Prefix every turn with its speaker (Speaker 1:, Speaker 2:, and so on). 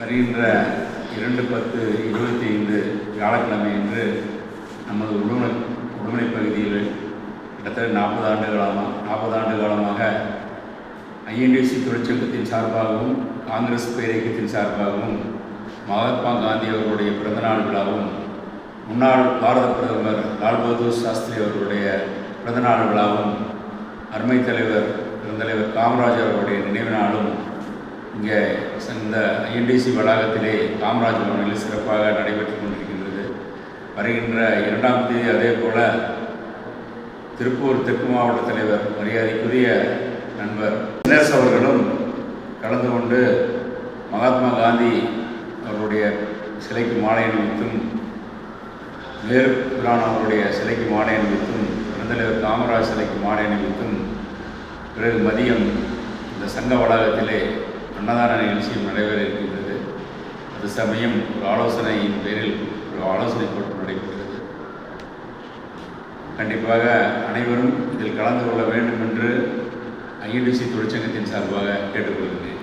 Speaker 1: வருகின்ற 2/10/25 வியாழக்கிழமை என்று நமது உடுமலை பகுதியில் கிட்டத்தட்ட 40 ஆண்டு காலமாக ஐஎன்டிசி தொழிற்சங்கத்தின் சார்பாகவும் காங்கிரஸ் பேரியக்கத்தின் சார்பாகவும் மகாத்மா காந்தி அவர்களுடைய பிறந்தநாள் விழாவும் முன்னாள் பாரத பிரதமர் லால் பகதூர் சாஸ்திரி அவர்களுடைய பிறந்தநாள் விழாவும் அருமை தலைவர் பெருந்தலைவர் காமராஜர் அவருடைய நினைவு நாளும் இங்கே இந்த ஐஎன்டிசி வளாகத்திலே காமராஜ் பவனில் சிறப்பாக நடைபெற்று கொண்டிருக்கின்றது. வருகின்ற 2ஆம் தேதி அதே போல் திருப்பூர் தெற்கு மாவட்ட தலைவர் மரியாதைக்குரிய நண்பர் தினேஷ் அவர்களும் கலந்து கொண்டு மகாத்மா காந்தி அவருடைய சிலைக்கு மாலை அணிவித்தும் நேரு பிரான் அவருடைய சிலைக்கு மாலை அணிவித்தும் பெருந்தலைவர் காமராஜ் சிலைக்கு மாலை அணிவித்தும் பிறகு மதியம் இந்த சங்க வளாகத்திலே அன்னதான நிகழ்ச்சியும் நடைபெற இருக்கின்றது. அது சமயம் ஒரு ஆலோசனையின் பேரில் ஒரு ஆலோசனை கூட்டம் நடைபெற்றது. கண்டிப்பாக அனைவரும் இதில் கலந்து கொள்ள வேண்டும் என்று ஐஎன்டிசி தொழிற்சங்கத்தின் சார்பாக கேட்டுக்கொள்கிறேன்.